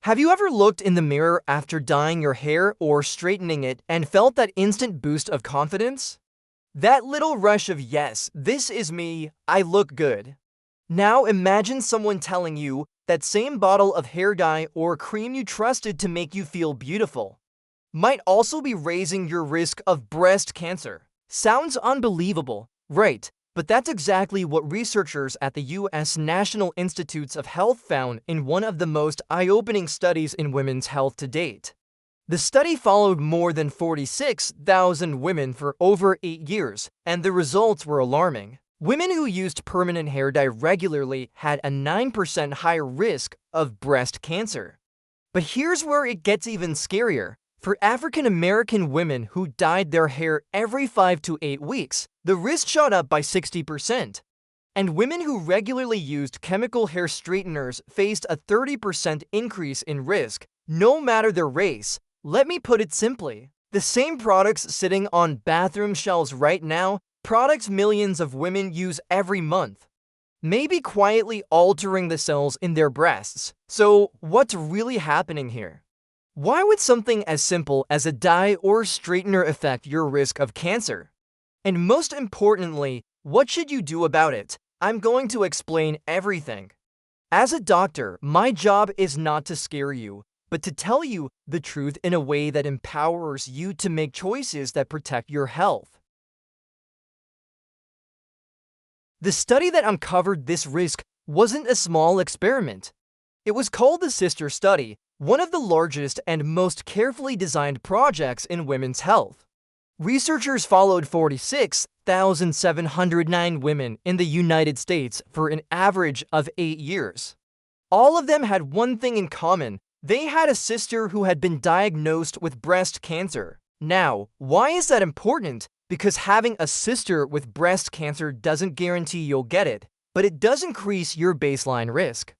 Have you ever looked in the mirror after dyeing your hair or straightening it and felt that instant boost of confidence? That little rush of yes, this is me, I look good. Now imagine someone telling you that same bottle of hair dye or cream you trusted to make you feel beautiful might also be raising your risk of breast cancer. Sounds unbelievable, right? But that's exactly what researchers at the U.S. National Institutes of Health found in one of the most eye-opening studies in women's health to date. The study followed more than 46,000 women for over 8 years, and the results were alarming. Women who used permanent hair dye regularly had a 9% higher risk of breast cancer. But here's where it gets even scarier. For African American women who dyed their hair every 5 to 8 weeks, the risk shot up by 60%. And women who regularly used chemical hair straighteners faced a 30% increase in risk, no matter their race. Let me put it simply. The same products sitting on bathroom shelves right now, products millions of women use every month, may be quietly altering the cells in their breasts. So, what's really happening here? Why would something as simple as a dye or straightener affect your risk of cancer? And most importantly, what should you do about it? I'm going to explain everything. As a doctor, my job is not to scare you, but to tell you the truth in a way that empowers you to make choices that protect your health. The study that uncovered this risk wasn't a small experiment. It was called the Sister Study, one of the largest and most carefully designed projects in women's health. Researchers followed 46,709 women in the United States for an average of 8 years. All of them had one thing in common. They had a sister who had been diagnosed with breast cancer. Now, why is that important? Because having a sister with breast cancer doesn't guarantee you'll get it, but it does increase your baseline risk.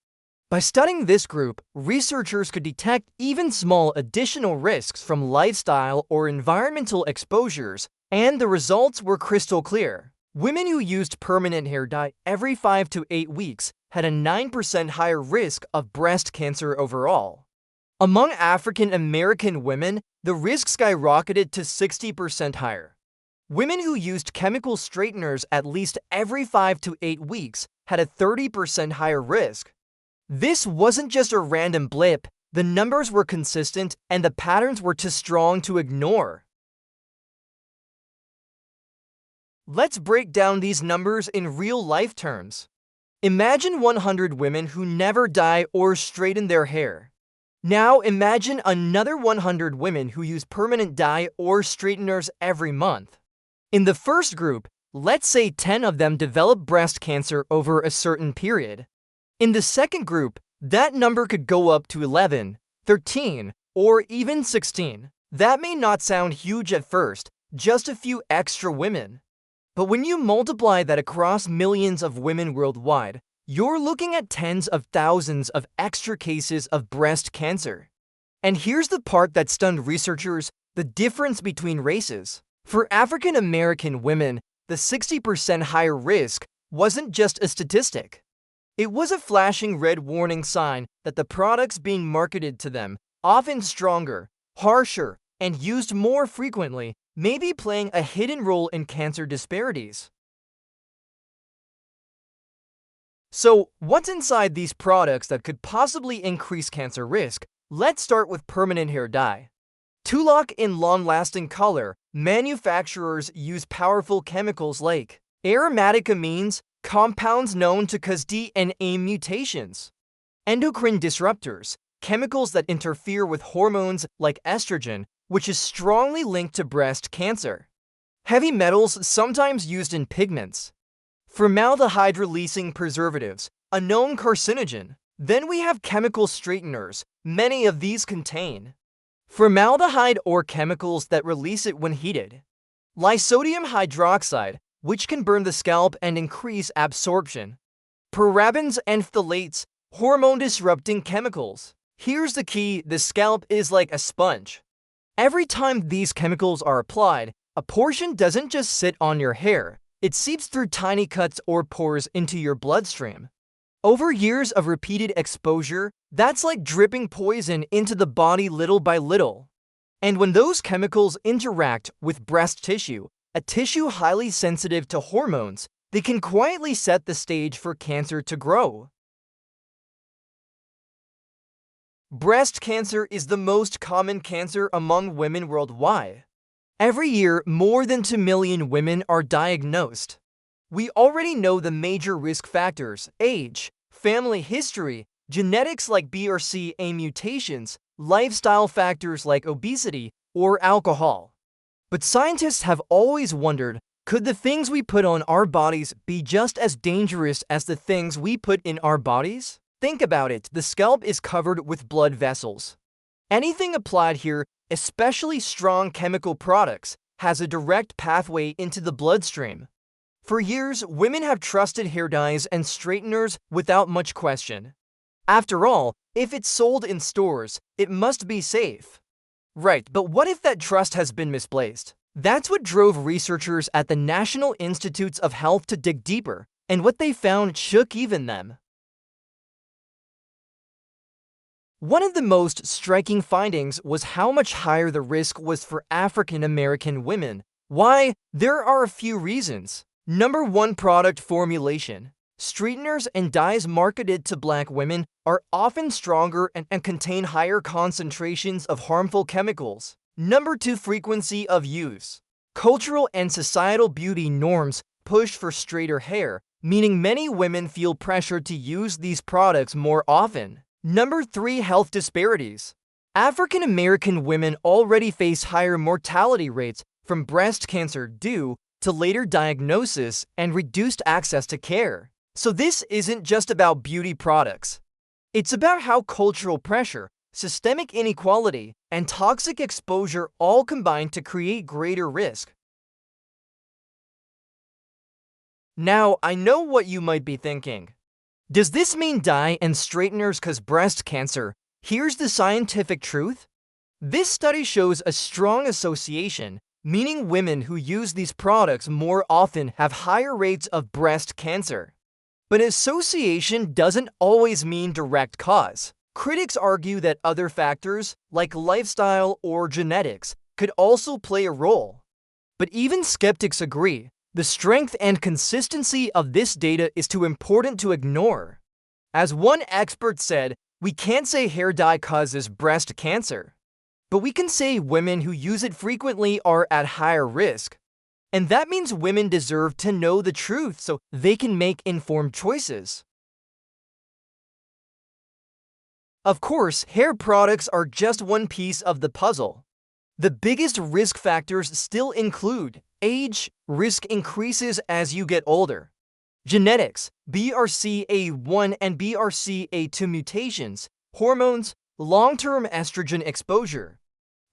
By studying this group, researchers could detect even small additional risks from lifestyle or environmental exposures, and the results were crystal clear. Women who used permanent hair dye every 5 to 8 weeks had a 9% higher risk of breast cancer overall. Among African American women, the risk skyrocketed to 60% higher. Women who used chemical straighteners at least every 5 to 8 weeks had a 30% higher risk. This wasn't just a random blip, the numbers were consistent and the patterns were too strong to ignore. Let's break down these numbers in real-life terms. Imagine 100 women who never dye or straighten their hair. Now imagine another 100 women who use permanent dye or straighteners every month. In the first group, let's say 10 of them develop breast cancer over a certain period. In the second group, that number could go up to 11, 13, or even 16. That may not sound huge at first, just a few extra women. But when you multiply that across millions of women worldwide, you're looking at tens of thousands of extra cases of breast cancer. And here's the part that stunned researchers: the difference between races. For African American women, the 60% higher risk wasn't just a statistic. It was a flashing red warning sign that the products being marketed to them, often stronger, harsher, and used more frequently, may be playing a hidden role in cancer disparities. So, what's inside these products that could possibly increase cancer risk? Let's start with permanent hair dye. To lock in long-lasting color, manufacturers use powerful chemicals like aromatic amines, compounds known to cause DNA mutations, endocrine disruptors, chemicals that interfere with hormones like estrogen, which is strongly linked to breast cancer, heavy metals sometimes used in pigments, formaldehyde-releasing preservatives, a known carcinogen. Then we have chemical straighteners. Many of these contain formaldehyde or chemicals that release it when heated, lysodium hydroxide, which can burn the scalp and increase absorption, parabens and phthalates, hormone-disrupting chemicals. Here's the key: the scalp is like a sponge. Every time these chemicals are applied, a portion doesn't just sit on your hair, it seeps through tiny cuts or pores into your bloodstream. Over years of repeated exposure, that's like dripping poison into the body little by little. And when those chemicals interact with breast tissue, a tissue highly sensitive to hormones, they can quietly set the stage for cancer to grow. Breast cancer is the most common cancer among women worldwide. Every year, more than 2 million women are diagnosed. We already know the major risk factors: age, family history, genetics like BRCA mutations, lifestyle factors like obesity or alcohol. But scientists have always wondered, could the things we put on our bodies be just as dangerous as the things we put in our bodies? Think about it, the scalp is covered with blood vessels. Anything applied here, especially strong chemical products, has a direct pathway into the bloodstream. For years, women have trusted hair dyes and straighteners without much question. After all, if it's sold in stores, it must be safe. Right, but what if that trust has been misplaced? That's what drove researchers at the National Institutes of Health to dig deeper, and what they found shook even them. One of the most striking findings was how much higher the risk was for African American women. Why? There are a few reasons. Number 1, product formulation. Straighteners and dyes marketed to Black women are often stronger and contain higher concentrations of harmful chemicals. Number 2, frequency of use. Cultural and societal beauty norms push for straighter hair, meaning many women feel pressured to use these products more often. Number 3, health disparities. African American women already face higher mortality rates from breast cancer due to later diagnosis and reduced access to care. So this isn't just about beauty products. It's about how cultural pressure, systemic inequality, and toxic exposure all combine to create greater risk. Now, I know what you might be thinking. Does this mean dye and straighteners cause breast cancer? Here's the scientific truth. This study shows a strong association, meaning women who use these products more often have higher rates of breast cancer. But association doesn't always mean direct cause. Critics argue that other factors, like lifestyle or genetics, could also play a role. But even skeptics agree, the strength and consistency of this data is too important to ignore. As one expert said, we can't say hair dye causes breast cancer, but we can say women who use it frequently are at higher risk. And that means women deserve to know the truth so they can make informed choices. Of course, hair products are just one piece of the puzzle. The biggest risk factors still include age. Risk increases as you get older. Genetics, BRCA1 and BRCA2 mutations, hormones, long-term estrogen exposure,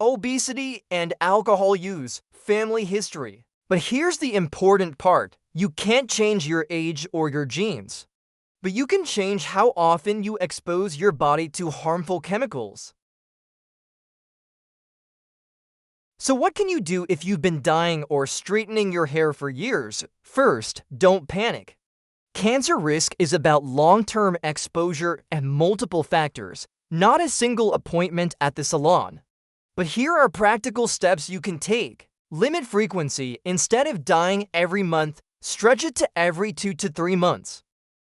obesity and alcohol use, family history. But here's the important part. You can't change your age or your genes. But you can change how often you expose your body to harmful chemicals. So what can you do if you've been dyeing or straightening your hair for years? First, don't panic. Cancer risk is about long-term exposure and multiple factors, not a single appointment at the salon. But here are practical steps you can take. Limit frequency. Instead of dyeing every month, stretch it to every 2 to 3 months.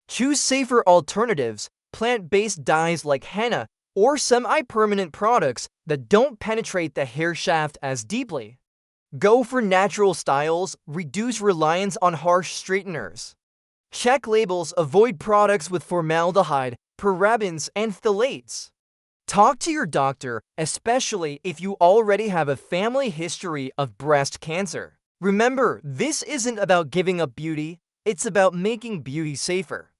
Choose safer alternatives, plant-based dyes like henna, or semi-permanent products that don't penetrate the hair shaft as deeply. Go for natural styles, reduce reliance on harsh straighteners. Check labels, avoid products with formaldehyde, parabens, and phthalates. Talk to your doctor, especially if you already have a family history of breast cancer. Remember, this isn't about giving up beauty, it's about making beauty safer.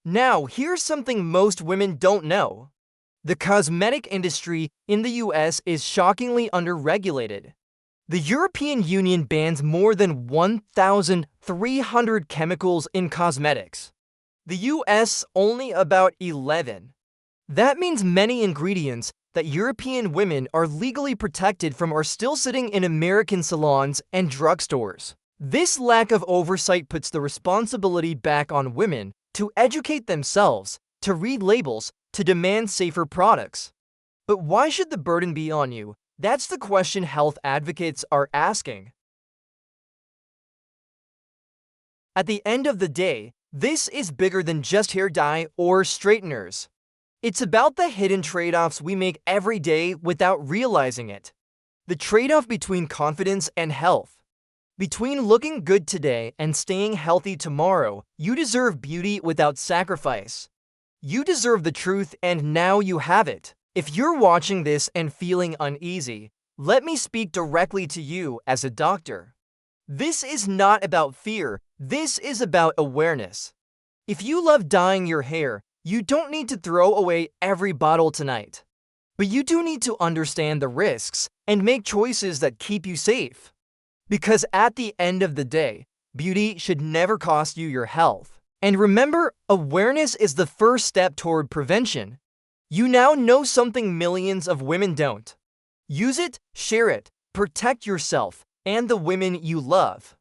Now, here's something most women don't know. The cosmetic industry in the US is shockingly underregulated. The European Union bans more than 1,300 chemicals in cosmetics. The US only about 11. That means many ingredients that European women are legally protected from are still sitting in American salons and drugstores. This lack of oversight puts the responsibility back on women to educate themselves, to read labels, to demand safer products. But why should the burden be on you? That's the question health advocates are asking. At the end of the day, this is bigger than just hair dye or straighteners. It's about the hidden trade-offs we make every day without realizing it. The trade-off between confidence and health. Between looking good today and staying healthy tomorrow, you deserve beauty without sacrifice. You deserve the truth, and now you have it. If you're watching this and feeling uneasy, let me speak directly to you as a doctor. This is not about fear, this is about awareness. If you love dyeing your hair, you don't need to throw away every bottle tonight. But you do need to understand the risks and make choices that keep you safe. Because at the end of the day, beauty should never cost you your health. And remember, awareness is the first step toward prevention. You now know something millions of women don't. Use it, share it, protect yourself and the women you love.